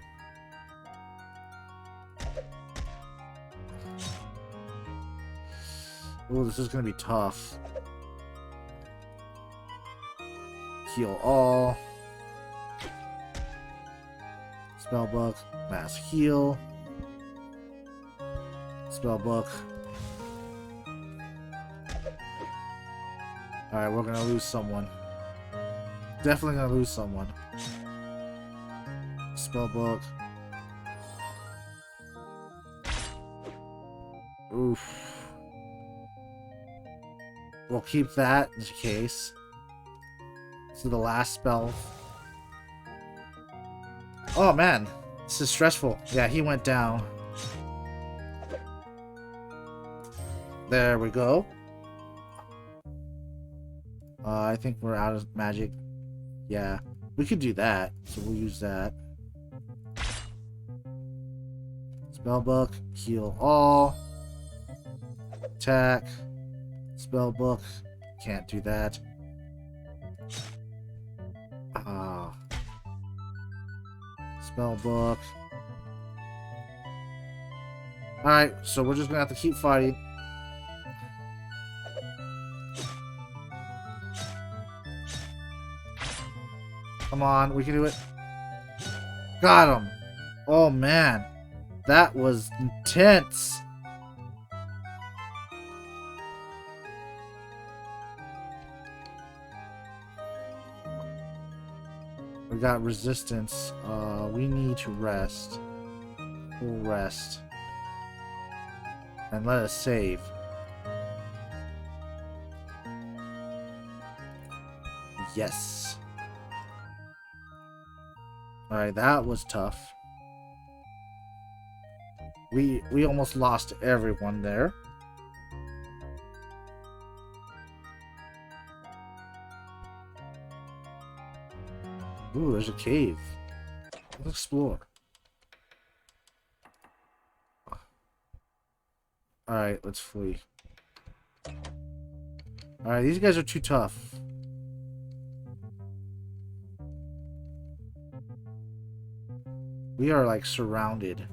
S1: Oh, this is gonna be tough. Heal all. Spellbook. Mass heal. Spellbook. Alright, we're gonna lose someone. Definitely gonna lose someone. Spellbook. Oof. We'll keep that in case. So the last spell. Oh man, this is stressful. Yeah, he went down. There we go. I think we're out of magic. Yeah, we could do that, so we'll use that. Spellbook, heal all. Attack. Spellbook, can't do that. Spellbook. Alright, so we're just gonna have to keep fighting. Come on, we can do it. Got him! Oh man, that was intense. We got resistance. We need to rest. We'll rest. And let us save. Yes. Alright, that was tough. We almost lost everyone there. Ooh, there's a cave. Let's explore. Alright, let's flee. Alright, these guys are too tough. We are like surrounded.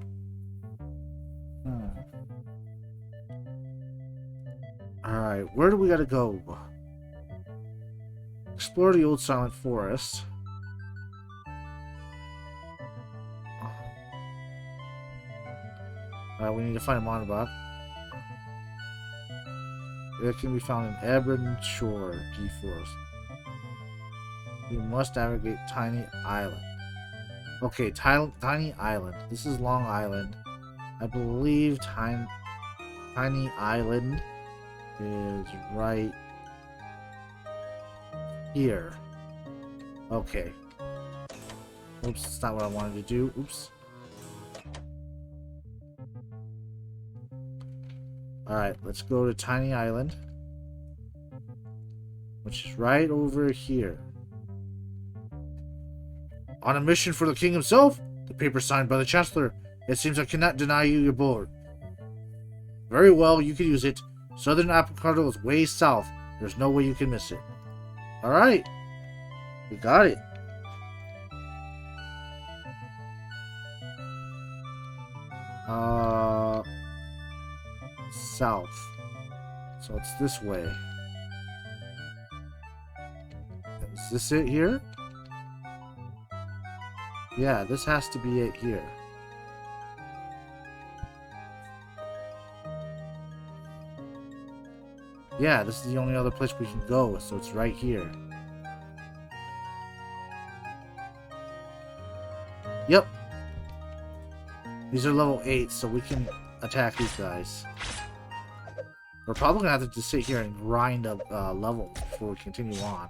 S1: Alright, where do we gotta go? Explore the old silent forest. We need to find a Monobot. It can be found in Amberland Shore, G-Force. You must navigate Tiny Island. Okay, Tiny Island. This is Long Island. I believe Tiny Island is right here. Okay. Oops, that's not what I wanted to do. Oops. Alright, let's go to Tiny Island, which is right over here. On a mission for the king himself? The paper signed by the chancellor. It seems I cannot deny you your board. Very well, you can use it. Southern Apocado is way south. There's no way you can miss it. Alright. We got it. South. So it's this way. Is this it here? Yeah, this has to be it here. Yeah, this is the only other place we can go, so it's right here. Yep. These are level 8, so we can attack these guys. We're probably gonna have to just sit here and grind up levels before we continue on.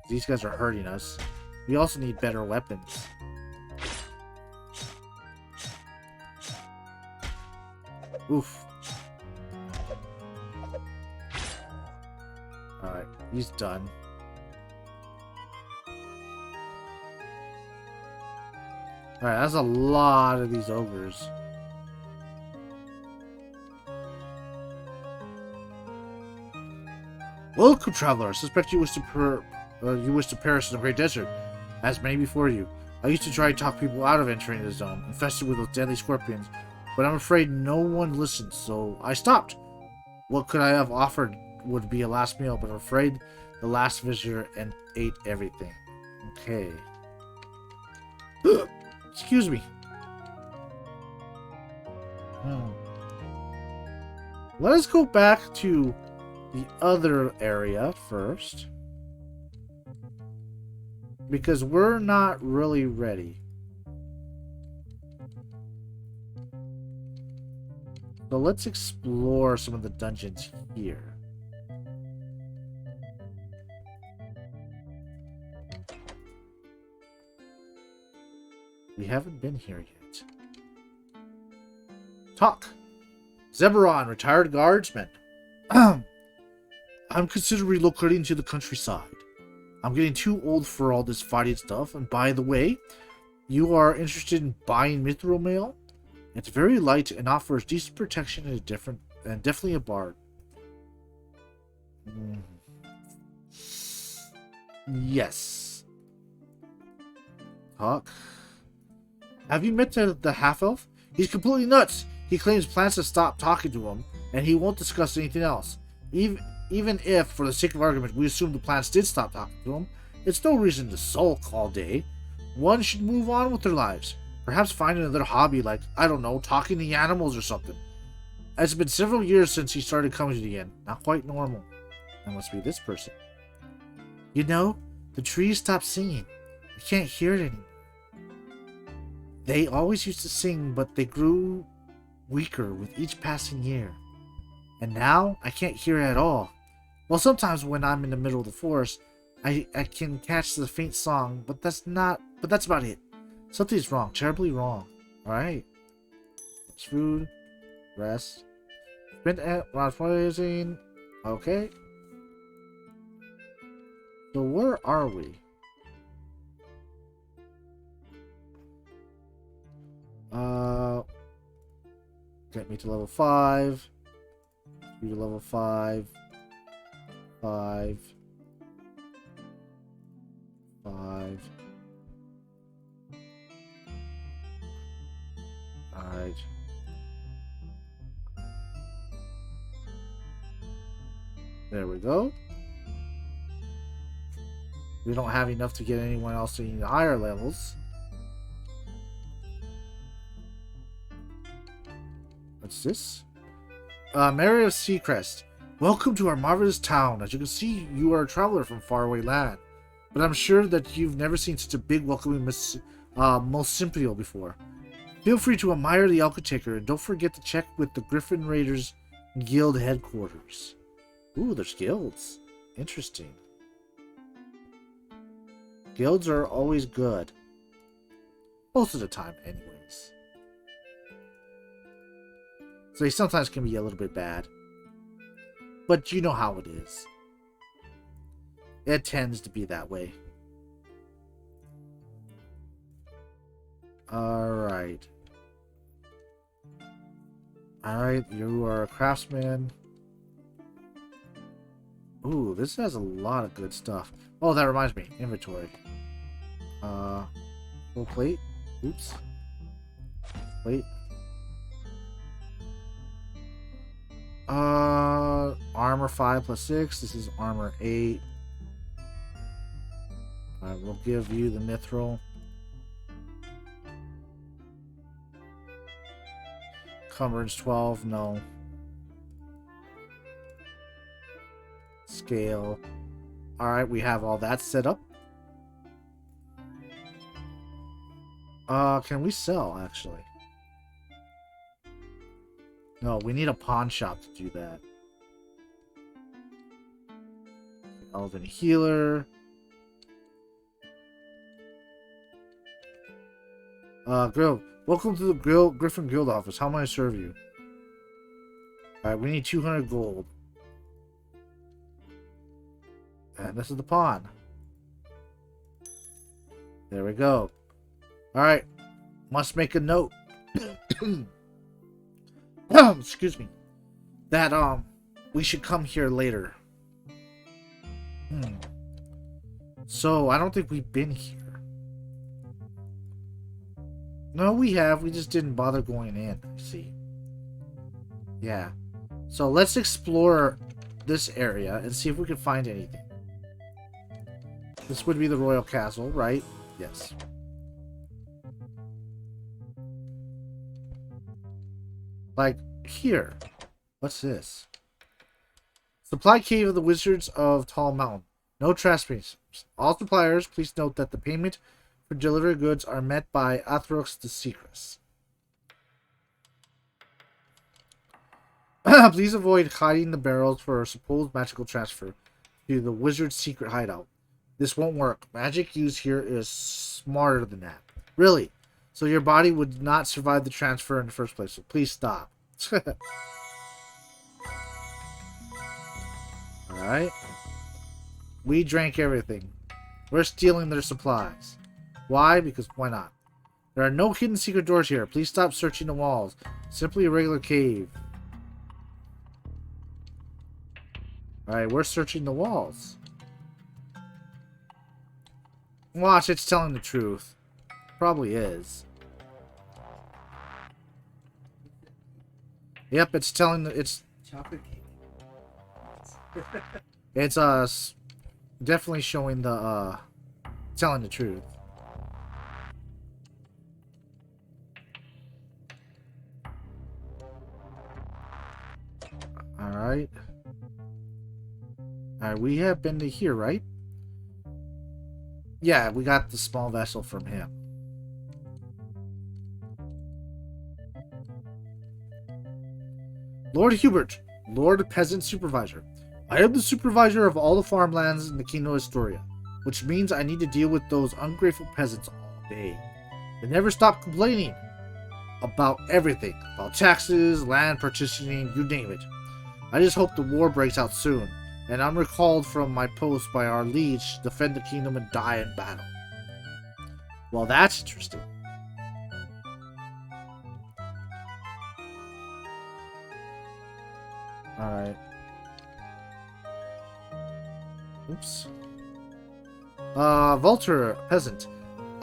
S1: These guys are hurting us. We also need better weapons. Oof. Alright, he's done. Alright, that's a lot of these ogres. Welcome, traveler. I suspect you wish to perish in the great desert, as many before you. I used to try to talk people out of entering the zone, infested with those deadly scorpions, but I'm afraid no one listened, so I stopped. What could I have offered would be a last meal, but I'm afraid the last visitor ate everything. Okay. Excuse me. Let us go back to the other area first, because we're not really ready. So let's explore some of the dungeons here. We haven't been here yet. Talk. Zeberon, retired guardsman. I'm considering relocating to the countryside. I'm getting too old for all this fighting stuff, and by the way, you are interested in buying mithril mail? It's very light and offers decent protection and definitely a bard. Yes. Talk. Have you met the half-elf? He's completely nuts. He claims plants have stopped talking to him, and he won't discuss anything else. Even if, for the sake of argument, we assume the plants did stop talking to him, it's no reason to sulk all day. One should move on with their lives. Perhaps find another hobby like, I don't know, talking to animals or something. It's been several years since he started coming to the inn. Not quite normal. That must be this person. You know, the trees stopped singing. I can't hear it anymore. They always used to sing, but they grew weaker with each passing year. And now, I can't hear it at all. Well, sometimes when I'm in the middle of the forest, I can catch the faint song, but that's about it. Something's wrong, terribly wrong. Alright. It's food. Rest. Spent at poison. Okay. So where are we? Get me to level 5. You to level 5. 5. 5. Alright. There we go. We don't have enough to get anyone else in the higher levels. What's this? Mary of Seacrest. Welcome to our marvelous town. As you can see, you are a traveler from faraway land. But I'm sure that you've never seen such a big, welcoming Mausimpial before. Feel free to admire the Alcataker, and don't forget to check with the Griffin Raiders Guild headquarters. Ooh, there's guilds. Interesting. Guilds are always good. Most of the time, anyways. So they sometimes can be a little bit bad. But you know how it is. It tends to be that way. Alright. Alright, you are a craftsman. Ooh, this has a lot of good stuff. Oh, that reminds me. Inventory. Full plate. Oops. Plate. Armor 5 plus 6. This is armor 8. Alright, we'll give you the mithril. Cumbrance 12, no. Scale. Alright, we have all that set up. Can we sell, actually? No, we need a pawn shop to do that. Elven Healer. Grill. Welcome to the Griffin Guild office. How may I serve you? Alright, we need 200 gold. And this is the pawn. There we go. Alright. Must make a note. Excuse me. That, we should come here later. So, I don't think we've been here. No, we have. We just didn't bother going in. I see. Yeah. So, let's explore this area and see if we can find anything. This would be the Royal Castle, right? Yes. Like, here. What's this? Supply Cave of the Wizards of Tall Mountain. No trespassers. All suppliers, please note that the payment for delivery goods are met by Athrox the Secret. Please avoid hiding the barrels for a supposed magical transfer to the wizard's secret hideout. This won't work. Magic used here is smarter than that. Really. So your body would not survive the transfer in the first place. So please stop. Alright. We drank everything. We're stealing their supplies. Why? Because why not? There are no hidden secret doors here. Please stop searching the walls. Simply a regular cave. Alright, we're searching the walls. Watch, it's telling the truth. Probably is. Yep, it's telling the... It's...
S2: Chocolate cake.
S1: It's, definitely showing the, telling the truth. Alright. Alright, we have been to here, right? Yeah, we got the small vessel from him. Lord Hubert, Lord Peasant Supervisor. I am the supervisor of all the farmlands in the Kingdom of Astoria, which means I need to deal with those ungrateful peasants all day. They never stop complaining about everything, about taxes, land partitioning, you name it. I just hope the war breaks out soon, and I'm recalled from my post by our liege to defend the kingdom and die in battle. Well, that's interesting. Alright. Oops. Volter, peasant.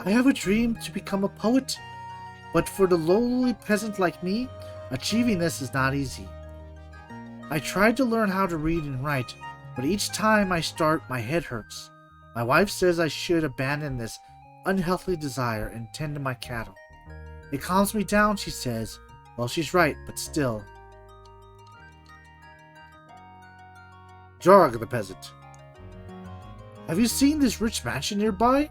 S1: I have a dream to become a poet, but for the lowly peasant like me, achieving this is not easy. I tried to learn how to read and write, but each time I start, my head hurts. My wife says I should abandon this unhealthy desire and tend to my cattle. It calms me down, she says. Well, she's right, but still. Jorg the peasant. Have you seen this rich mansion nearby?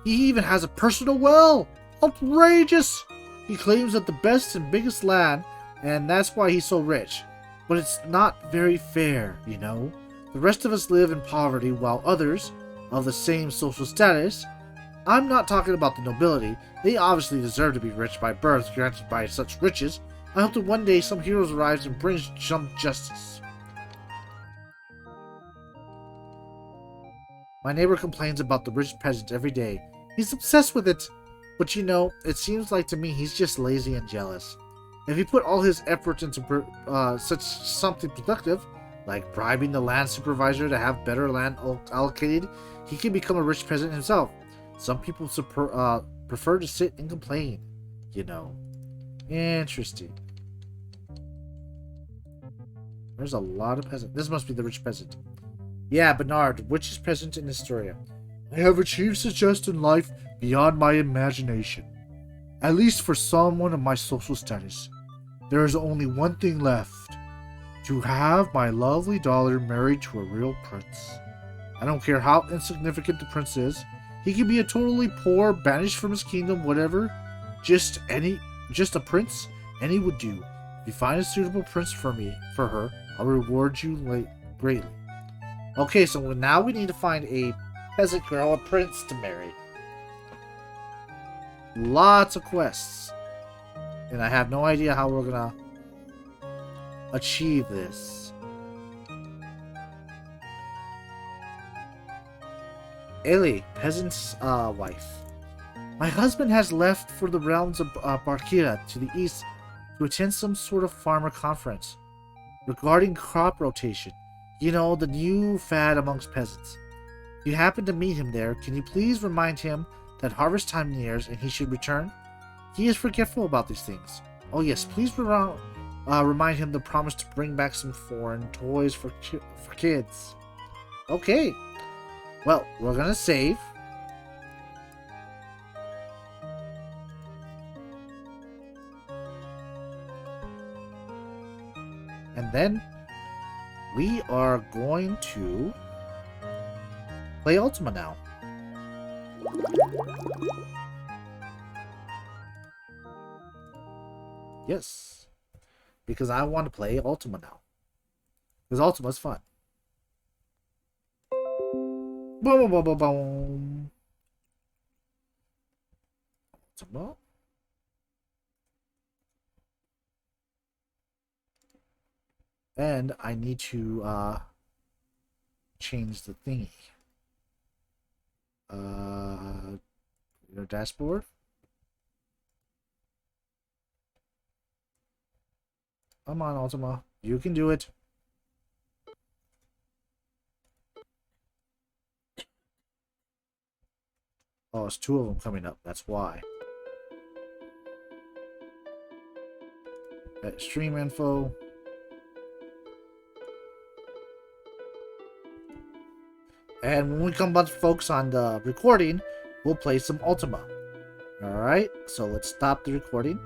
S1: He even has a personal well! Outrageous! He claims that the best and biggest land, and that's why he's so rich. But it's not very fair, you know. The rest of us live in poverty, while others, of the same social status... I'm not talking about the nobility. They obviously deserve to be rich by birth, granted by such riches. I hope that one day some hero arrives and brings some justice. My neighbor complains about the rich peasant every day. He's obsessed with it. But you know, it seems like to me he's just lazy and jealous. If he put all his efforts into something productive, like bribing the land supervisor to have better land allocated, he can become a rich peasant himself. Some people prefer to sit and complain, you know. Interesting. There's a lot of peasants. This must be the rich peasant. Yeah, Bernard, which is peasant in Astoria. I have achieved success in life beyond my imagination. At least for someone of my social status. There is only one thing left. To have my lovely daughter married to a real prince. I don't care how insignificant the prince is. He can be a totally poor, banished from his kingdom, whatever. Just a prince, any would do. If you find a suitable prince for her, I'll reward you greatly. Okay, so now we need to find a peasant girl, a prince to marry. Lots of quests. And I have no idea how we're gonna achieve this. Ellie, peasant's wife. My husband has left for the realms of Barkira to the east to attend some sort of farmer conference regarding crop rotation. You know, the new fad amongst peasants. If you happen to meet him there, can you please remind him that harvest time nears and he should return? He is forgetful about these things. Oh yes, please remind him the promise to bring back some foreign toys for kids. Okay. Well, we're gonna save. And then we are going to play Ultima now. Yes. Because I want to play Ultima now. Because Ultima's fun. Boom, boom, boom, boom, boom. Ultima. And I need to change the thingy. Your dashboard. Come on, Ultima. You can do it. Oh, it's two of them coming up. That's why. Stream info. And when we come back, folks, on the recording, we'll play some Ultima. Alright, so let's stop the recording.